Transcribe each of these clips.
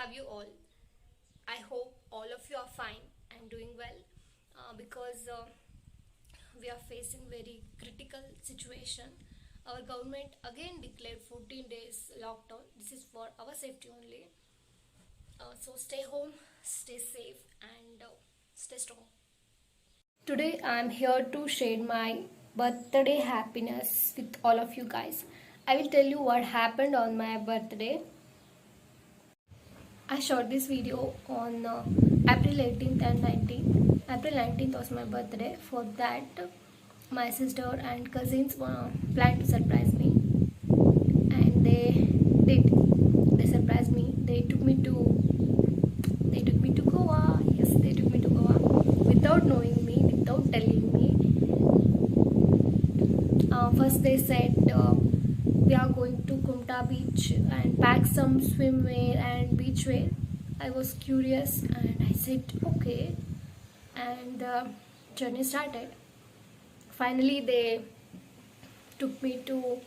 have you all? I hope all of you are fine and doing well because we are facing very critical situation. Our government again declared 14 days lockdown. This is for our safety only. So stay home, stay safe, and stay strong. Today I am here to share my birthday happiness with all of you guys. I will tell you what happened on my birthday. I shot this video on April 18th and 19th. April 19th was my birthday. For that, my sister and cousins planned to surprise me, and they did. They surprised me. They took me to Goa. Yes, they took me to Goa without knowing me, without telling me. First, they said we are going to Kumta beach and pack some swimwear and beachwear. I was curious and I said okay, and the journey started. Finally, they took me to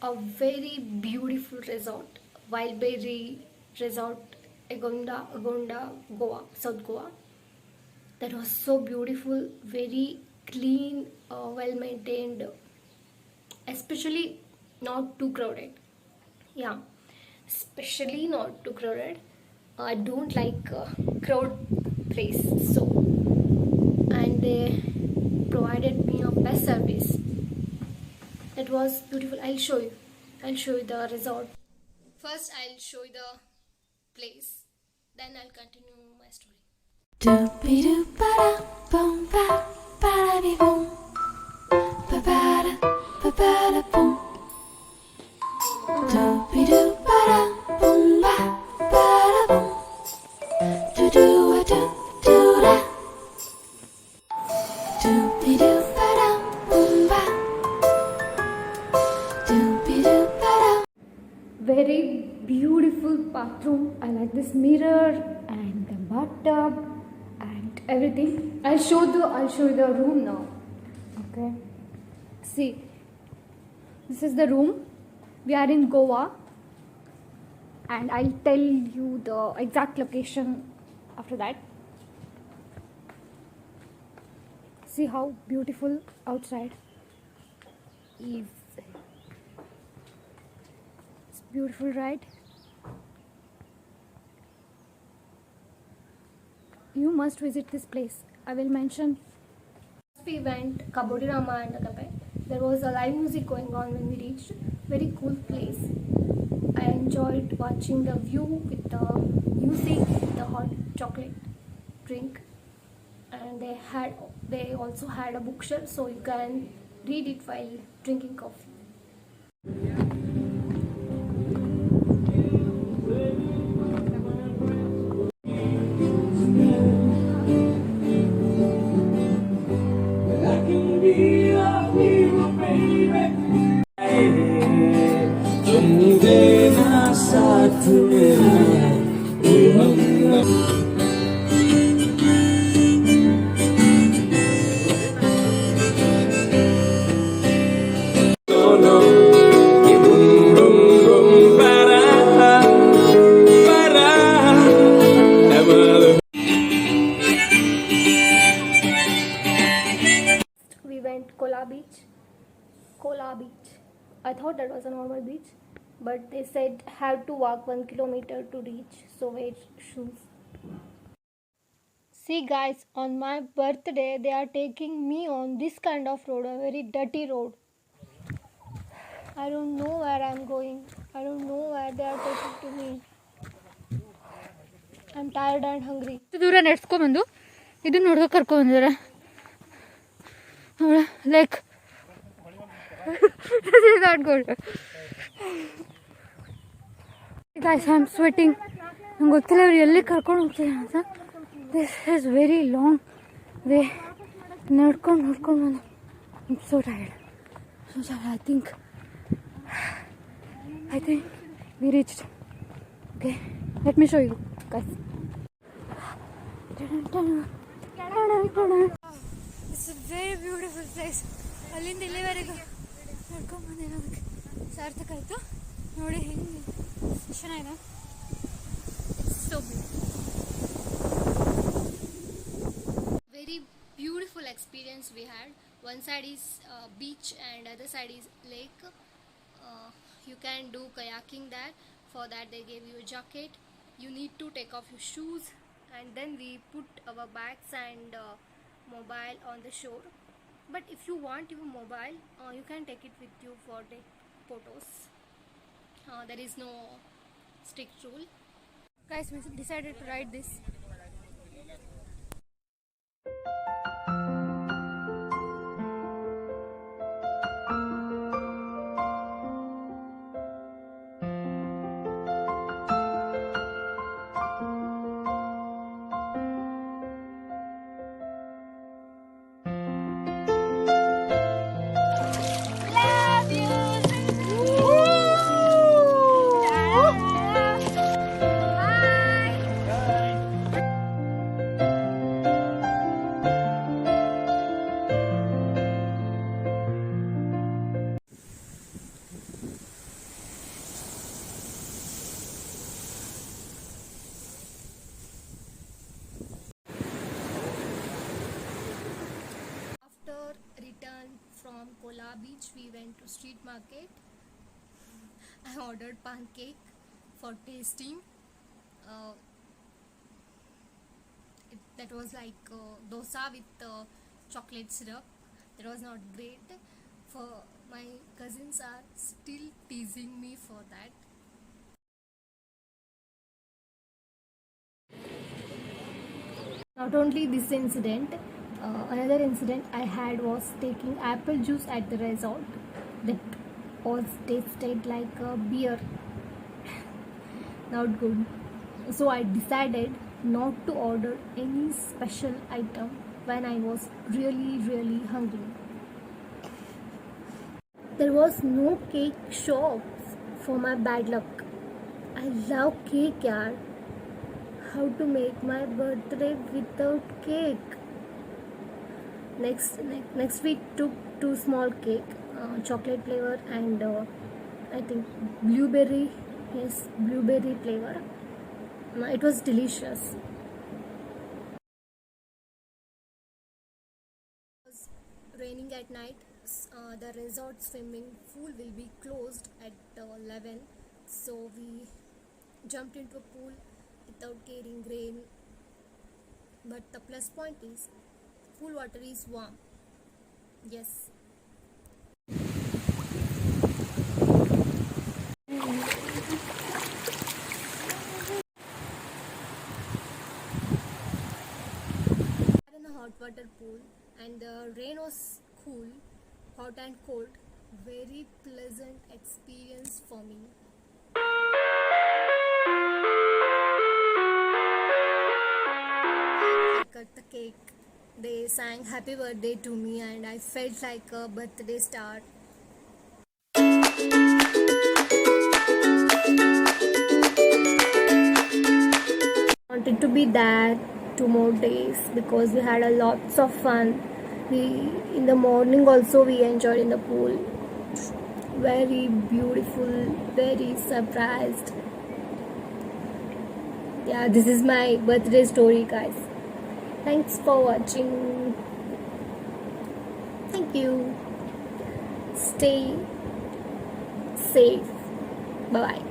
a very beautiful resort, Wildberry Resort, Agonda, Goa, South Goa. That was so beautiful, very clean, well maintained, especially not too crowded. Yeah, especially not too crowded. I don't like crowd place, so, and they provided me a best service. It was beautiful. I'll show you the resort. First I'll show you the place, then I'll continue my story. Very beautiful bathroom. I like this mirror and the bathtub and everything. I'll show you the room now. Okay. See, this is the room. We are in Goa, and I'll tell you the exact location after that. See how beautiful outside is. It's beautiful, right? You must visit this place. I will mention. We went Kabodi Rama and Akape. There was a live music going on when we reached. Very cool place. I enjoyed watching the view with the music, the hot chocolate drink, and they also had a bookshelf, so you can read it while drinking coffee. We went Kola Beach. I thought that was a normal beach, but they said have to walk 1 kilometer to reach, so wear shoes. See guys, on my birthday they are taking me on this kind of road, a very dirty road. I don't know where I'm going. I don't know where they are taking to me. I'm tired and hungry. ದೂರ ನಡೆಸ್ಕೊ ಬಂದು ಇದು ನೋಡ್ಕೊ ಕರ್ಕೊ ಬಂದಿದ್ದಾರೆ like not good. Guys, I'm sweating. ನಂಗೆ ಗೊತ್ತಿಲ್ಲ ಅವ್ರು ಎಲ್ಲಿ ಕರ್ಕೊಂಡು ಹೋಗ್ತಾರೆ ಅಂತ. This is very long way. ನಡ್ಕೊಂಡು ಬಂದು I'm so tired. I think we reached. Okay, let me show you guys. It's a very beautiful place. ಅಲ್ಲಿಂದ ಇಲ್ಲಿವರೆಗೂ ನಡ್ಕೊಂಡು ಬಂದಿರೋದಕ್ಕೆ ಸಾರ್ಥಕ ಆಯಿತು. ನೋಡಿ ಹೆಂಗೆ ಚೆನ್ನಾಗಿದೆ. It's so experience we had. One side is beach and other side is lake. You can do kayaking there. For that they gave you a jacket. You need to take off your shoes, and then we put our bags and mobile on the shore. But if you want your mobile, you can take it with you for the photos. There is no strict rule. Guys, we decided to ride this. After return from Kola Beach, we went to street market. I ordered pancake for tasting. That was like dosa with chocolate syrup. That was not great. For my cousins are still teasing me for that. Not only this incident, another incident I had was taking apple juice at the resort. That was tasted like a beer. Not good. So I decided not to order any special item when I was really hungry. There was no cake shops for my bad luck. I love cake, yaar. How to make my birthday without cake? Next we took 2 small cake, chocolate flavor and I think blueberry. Yes, blueberry flavor. It was delicious. It was raining at night. The resort swimming pool will be closed at 11, so we jumped into a pool without carrying rain. But the plus point is pool water is warm. Yes. In a hot water pool, and the rain was cool, hot and cold. Very pleasant experience for me. I cut the cake. They sang happy birthday to me and I felt like a birthday star. Wanted to be there 2 more days because we had a lots of fun. In the morning also we enjoyed in the pool. Very beautiful, very surprised. Yeah, this is my birthday story, guys. Thanks for watching. Thank you. Stay safe. Bye bye.